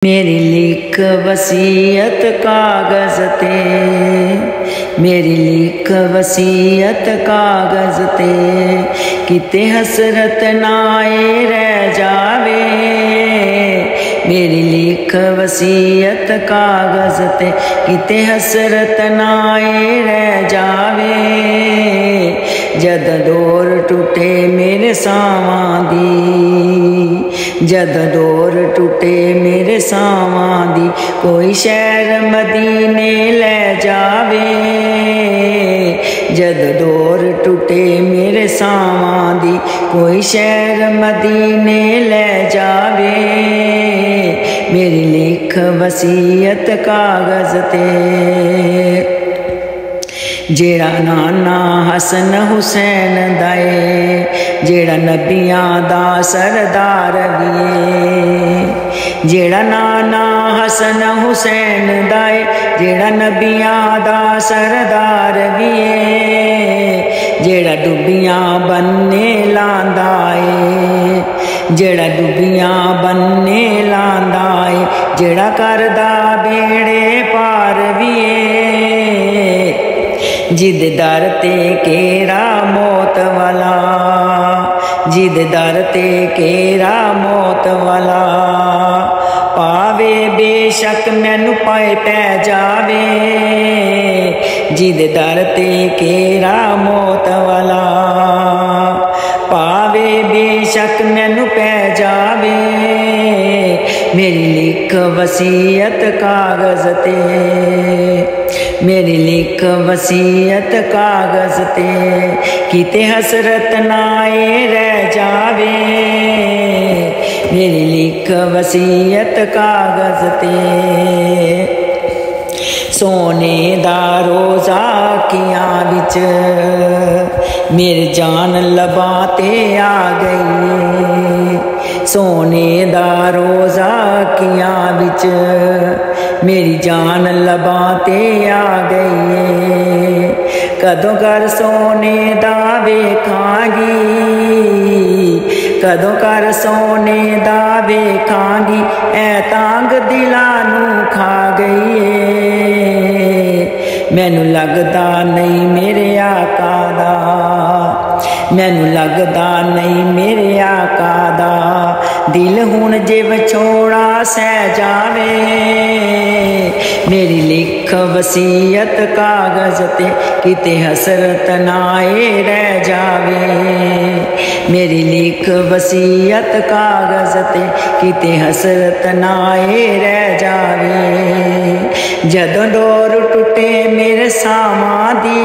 मेरी लिख वसीयत कागज ते, मेरी लिख वसीयत कागज ते, किते हसरत नाए रह जावे। मेरी लिख वसीयत कागज ते, किते हसरत नाए रह जावे। जद दौर टूटे मेरे सावां दी, जद दौर टूटे मेरे सावां दी, कोई शहर मदीने ले जावे। जद दौर टूटे मेरे सावां दी, कोई शहर मदीने ले जावे। मेरी लिख वसीयत कागज ते, जेड़ा नाना हसन हुसैन दाए, जेड़ा नबियां दा सरदार विए। जेड़ा नाना हसन हुसैन दाए, जेड़ा नबियां दा सरदार विए। जेड़ा डुबियां बन्ने लांदा ए, जेड़ा डुबियां बन्ने लांदा ए, जेड़ा करदा बेड़े पार विए। जिद दर ते केरा मौत वाला, जिद दर ते केरा मौत वाला, पावे बेशक मैनू पाए पै जावे। जिद दर ते केरा मौत वाला, पावे बेशक मैनू पै जावे। मेरी लिख वसीयत कागज ते, मेरी लिख वसीयत कागज ते, किते हसरत नाए रह जावे। मेरी लिख वसीयत कागज ते, सोने दा रोज़ा अखियां विच, मेरी जान लबां ते आ गई। सोने दा रोज़ा अखियां विच, मेरी जान लबां ते आ गई। कदों कर सोने दा वेखांगी, कदों कर सोने दा वेखांगी, ऐ तांग दिलां नू खा गई। मैनू लगदा नहीं मेरे आका दा, मैनू लगदा नहीं मेरे आका दा, दिल हुण जे विछोड़ा सह जावे। मेरी लिख वसीयत कागज ते, किते हसरत नाए रह जावे। मेरी लिख वसीयत कागज ते, किते हसरत नाए रह जावे। जदों दौर टूटे मेरे सावां दी,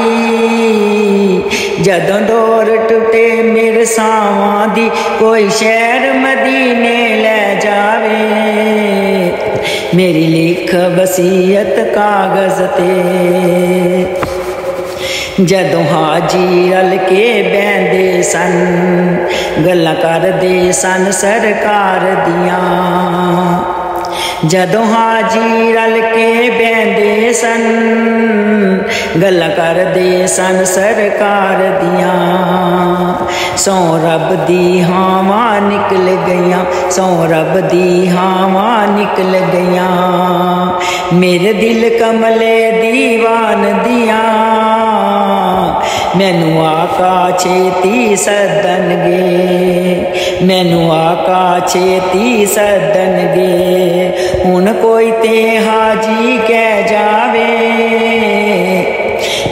जदों दौर टूटे मेरे सावां दी, कोई शहर मदीने ले जावे। मेरी लिख वसीयत कागज ते, जदों हाजी रल के बहंदे सन, गल्लां करदे सन सरकार दियां। जदों हाजी रल के बहंदे सन, गल्लां करदे सन सरकार दियां। सौ रब दी हावां निकल गईयां, सौ रब दी हावां निकल गईयां, मेरे दिल कमले दीवान दियां। मैनू आका छेती सदनगे, मैनू आका छेती सदनगे, हुण कोई ते हाजी कह जावे।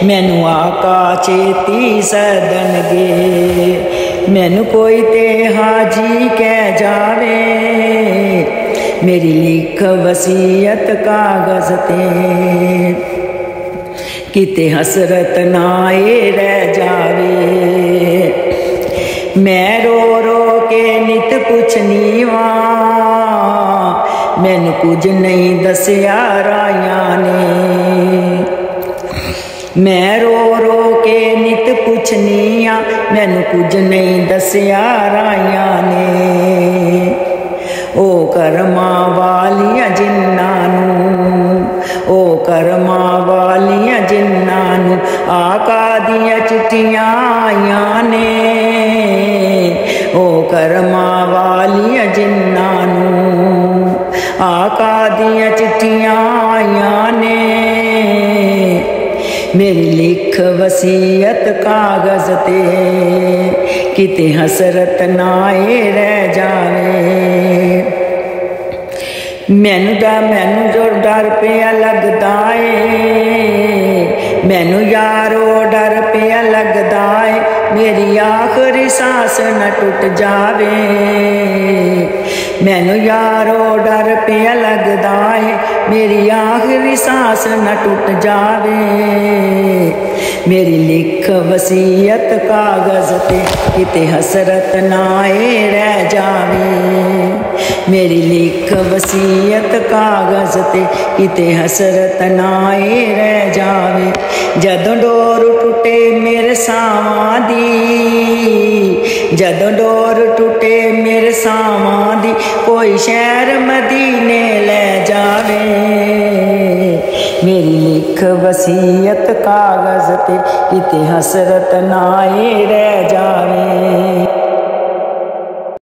मैनू आका छेती सदनगे, मैनू कोई ते हाजी कह जावे। मेरी लिख वसीयत कागज ते, किते हसरत नाए रह जावे। मैं रो रो के नित पुछनी वां, मैनू कुछ नहीं दसिया रायां ने। मैं रो रो के नित पुछनी आ, मैनू कुछ नहीं दसिया रायां ने। ओ करमां वालियां जिन्नां नू, ओ करमां वालियां जिन्नां नू, आका दियां चिट्ठियां आईयां ने। ओ करमां वालियां जिन्नां नू, आका आका दियां चिट्ठियां आईयां ने, मेरी लिख वसीयत कागज ते, किते हसरत नाए रह जावे। मैनू जो डर पिया लगदा ए, मैनू यारो डर पिया लगदा ए, मेरी आखिरी सांस न टुट जावे। मैनू यारो डर पिया लगदा है, मेरी आखिरी सांस न टूट जावे। मेरी लिख वसीयत कागज ते, किते हसरत नाए रह जावे। मेरी लिख वसीयत कागज ते, किते हसरत नाए रह जावे। जदों डोर टूटे मेरे सावां दी, जदों डोर टूटे मेरे सावां दी, कोई शहर मदीने ले जावे। मेरी लिख वसीयत कागज ते, किते हसरत नाए रह